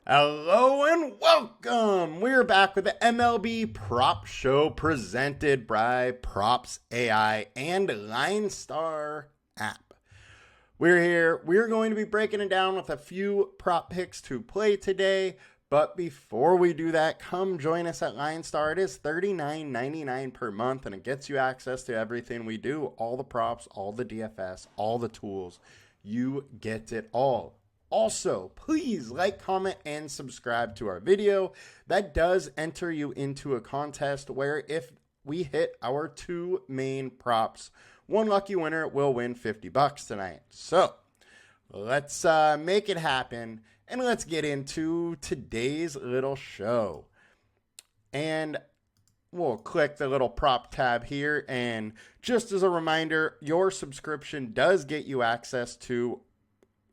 Hello and welcome! We're back with the MLB Prop Show presented by Props AI and LineStar app. We're here. We're going to be breaking it down with a few prop picks to play today. But before we do that, come join us at LineStar. It is $39.99 per month and it gets you access to everything we do. All the props, all the DFS, all the tools. You get it all. Also, please like, comment, and subscribe to our video. That does enter you into a contest where if we hit our two main props, one lucky winner will win $50 tonight. So, let's make it happen, and let's get into today's little show. And we'll click the little prop tab here, and just as a reminder, your subscription does get you access to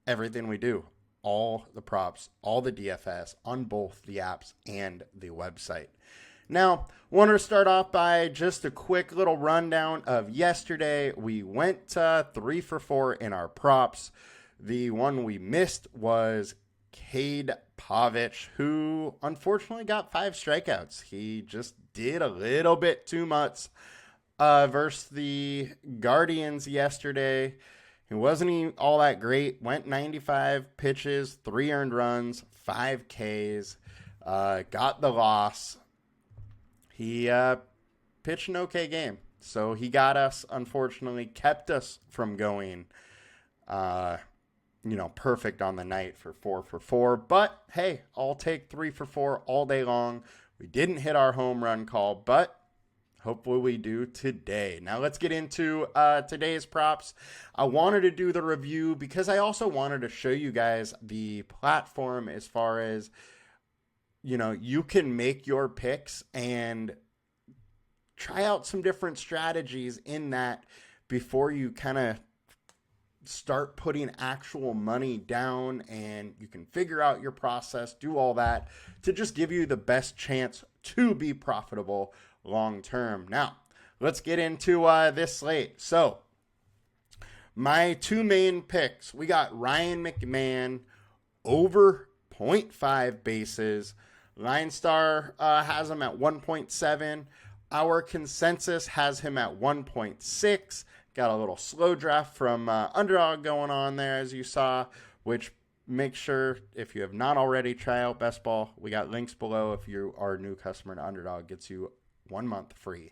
everything we do, all the props, all the DFS on both the apps and the website. Now, want to start off by just a quick little rundown of yesterday. We went 3 for 4 in our props. The one we missed was Cade Pavich, who unfortunately got 5 strikeouts. He just did a little bit too much versus the Guardians yesterday. He wasn't all that great. Went 95 pitches, 3 earned runs, 5 Ks. Got the loss. He pitched an okay game. So he got us, unfortunately, kept us from going, perfect on the night for 4 for 4. But, hey, I'll take 3 for 4 all day long. We didn't hit our home run call, but hopefully we do today. Now let's get into today's props. I wanted to do the review because I also wanted to show you guys the platform as far as, you can make your picks and try out some different strategies in that before you kind of start putting actual money down, and you can figure out your process, do all that to just give you the best chance to be profitable long term. Now, let's get into this slate. So, my two main picks, we got Ryan McMahon over 0.5 bases. LineStar has him at 1.7. Our consensus has him at 1.6. Got a little slow draft from Underdog going on there, as you saw, which make sure, if you have not already, try out Best Ball. We got links below. If you are a new customer to Underdog, gets you 1 month free.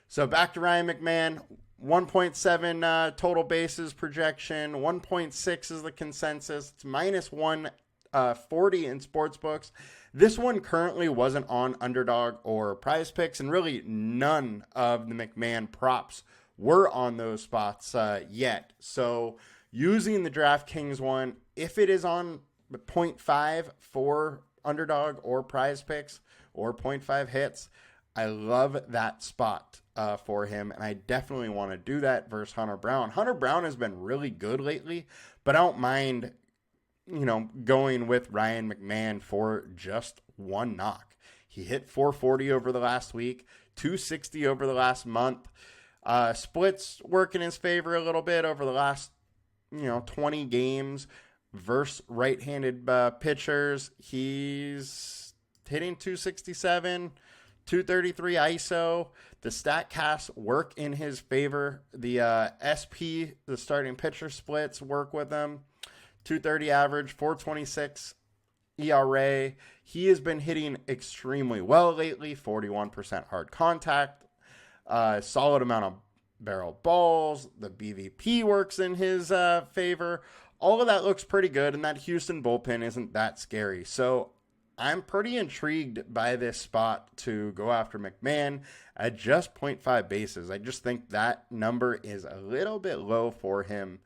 So back to Ryan McMahon, 1.7 total bases projection, 1.6 is the consensus. It's minus 140 in sportsbooks. This one currently wasn't on Underdog or PrizePicks, and really none of the McMahon props were on those spots yet. So using the DraftKings one, if it is on 0.5 for Underdog or PrizePicks or 0.5 hits, I love that spot for him, and I definitely want to do that versus Hunter Brown. Hunter Brown has been really good lately, but I don't mind, going with Ryan McMahon for just one knock. He hit 440 over the last week, 260 over the last month. Splits work in his favor a little bit over the last, 20 games versus right-handed pitchers. He's hitting 267. 233 ISO. The StatCasts work in his favor. The SP, the starting pitcher splits, work with him. 230 average, 426 ERA. He has been hitting extremely well lately. 41% hard contact. Solid amount of barrel balls. The BVP works in his favor. All of that looks pretty good, and that Houston bullpen isn't that scary. So I'm pretty intrigued by this spot to go after McMahon at just 0.5 bases. I just think that number is a little bit low for him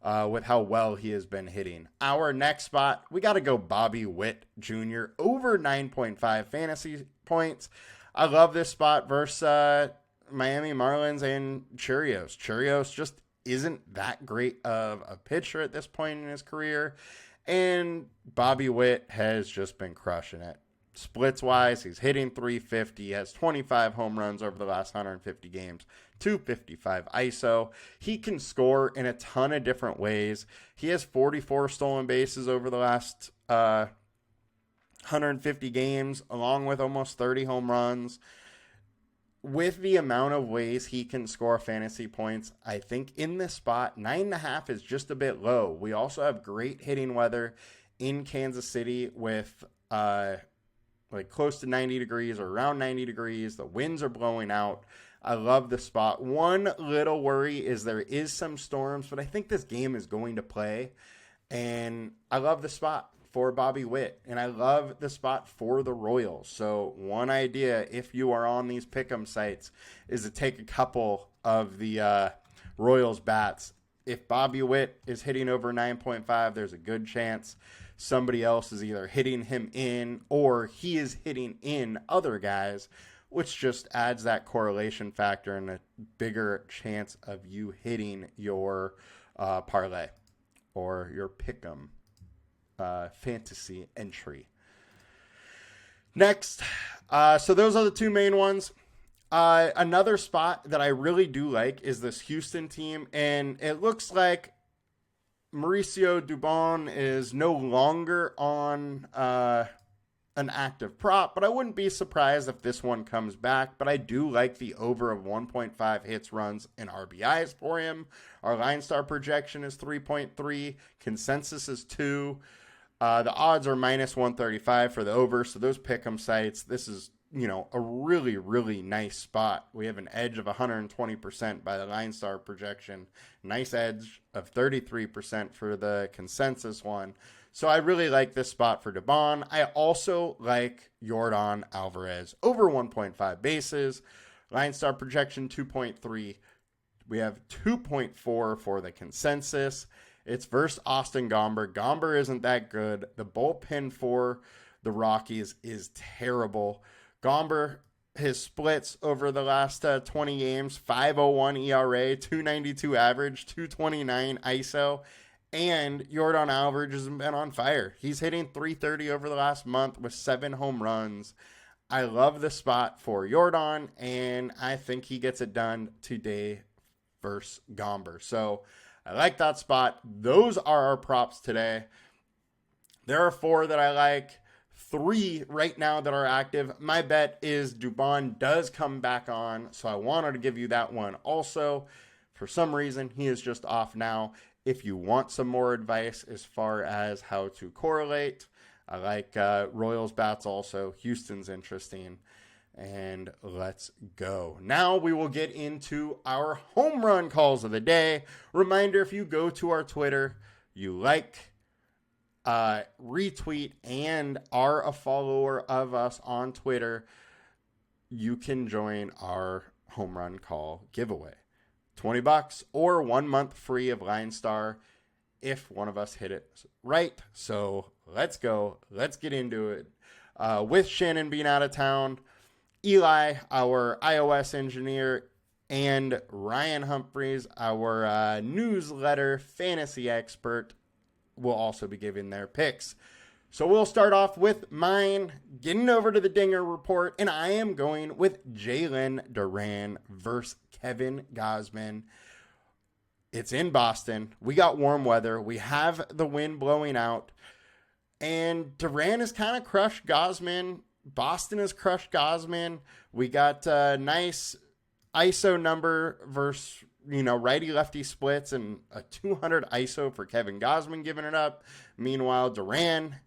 with how well he has been hitting. Our next spot, we got to go Bobby Witt Jr. over 9.5 fantasy points. I love this spot versus Miami Marlins and Chirios. Chirios just isn't that great of a pitcher at this point in his career. And Bobby Witt has just been crushing it. Splits-wise, he's hitting 350. He has 25 home runs over the last 150 games. 255 ISO. He can score in a ton of different ways. He has 44 stolen bases over the last 150 games, along with almost 30 home runs. With the amount of ways he can score fantasy points, I think in this spot, 9.5 is just a bit low. We also have great hitting weather in Kansas City with like close to 90 degrees or around 90 degrees. The winds are blowing out. I love the spot. One little worry is there is some storms, but I think this game is going to play. And I love the spot for Bobby Witt, and I love the spot for the Royals. So one idea, if you are on these pick'em sites, is to take a couple of the Royals bats. If Bobby Witt is hitting over 9.5, there's a good chance somebody else is either hitting him in or he is hitting in other guys, which just adds that correlation factor and a bigger chance of you hitting your parlay or your pick'em fantasy entry. Next, so those are the two main ones. Another spot that I really do like is this Houston team, and it looks like Mauricio Dubon is no longer on an active prop, but I wouldn't be surprised if this one comes back. But I do like the over of 1.5 hits, runs, and RBIs for him. Our LineStar projection is 3.3. Consensus is 2. The odds are minus 135 for the over. So those pick'em sites, this is, a really, really nice spot. We have an edge of 120% by the LineStar projection. Nice edge of 33% for the consensus one. So I really like this spot for Dubon. I also like Yordan Alvarez over 1.5 bases. LineStar projection 2.3. We have 2.4 for the consensus. It's versus Austin Gomber. Gomber isn't that good. The bullpen for the Rockies is terrible. Gomber, his splits over the last 20 games, 5.01 ERA, 2.92 average, 2.29 ISO, and Yordan Alvarez has been on fire. He's hitting 330 over the last month with 7 home runs. I love the spot for Yordan, and I think he gets it done today versus Gomber. So I like that spot. Those are our props today. There are 4 that I like. 3 right now that are active. My bet is Dubon does come back on, so I wanted to give you that one also. For some reason, he is just off now. If you want some more advice as far as how to correlate, I like Royals bats also. Houston's interesting. And let's go. Now we will get into our home run calls of the day. Reminder, if you go to our Twitter, you like, retweet, and are a follower of us on Twitter, you can join our home run call giveaway. $20 or 1 month free of LineStar if one of us hit it right. So let's go. Let's get into it. With Shannon being out of town, Eli, our iOS engineer, and Ryan Humphreys, our newsletter fantasy expert, will also be giving their picks. So we'll start off with mine, getting over to the Dinger Report, and I am going with Jalen Duran versus Kevin Gausman. It's in Boston. We got warm weather. We have the wind blowing out, and Duran has kind of crushed Gausman. Boston has crushed Gausman. We got a nice ISO number versus righty-lefty splits and a 200 ISO for Kevin Gausman giving it up. Meanwhile, Duran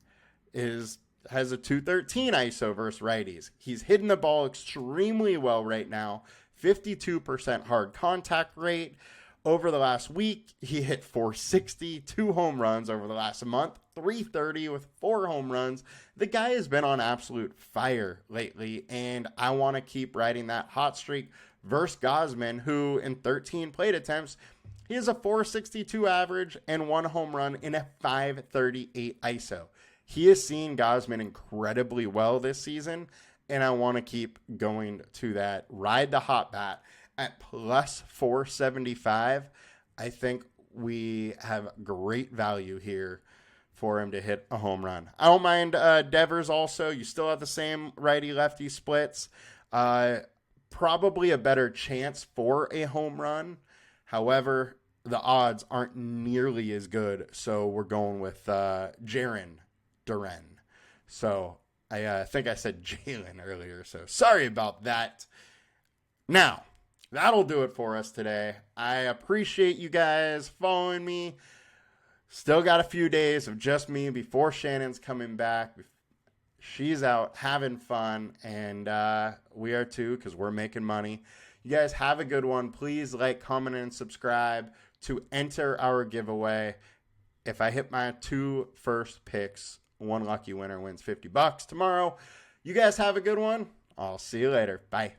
has a 213 ISO versus righties. He's hitting the ball extremely well right now. 52% hard contact rate. Over the last week, he hit 460, 2 home runs over the last month, 330 with 4 home runs. The guy has been on absolute fire lately, and I want to keep riding that hot streak versus Gausman, who in 13 plate attempts, he has a 462 average and 1 home run in a 538 ISO. He has seen Gausman incredibly well this season, and I want to keep going to that. Ride the hot bat at plus 475. I think we have great value here for him to hit a home run. I don't mind Devers also. You still have the same righty-lefty splits. Probably a better chance for a home run. However, the odds aren't nearly as good, so we're going with Jarren, Duran. So I think I said Jalen earlier, so sorry about that. Now, that'll do it for us today. I appreciate you guys following me. Still got a few days of just me before Shannon's coming back. She's out having fun, and we are too, because we're making money. You guys have a good one. Please like, comment, and subscribe to enter our giveaway. If I hit my 2 first picks, one lucky winner wins $50 tomorrow. You guys have a good one. I'll see you later. Bye.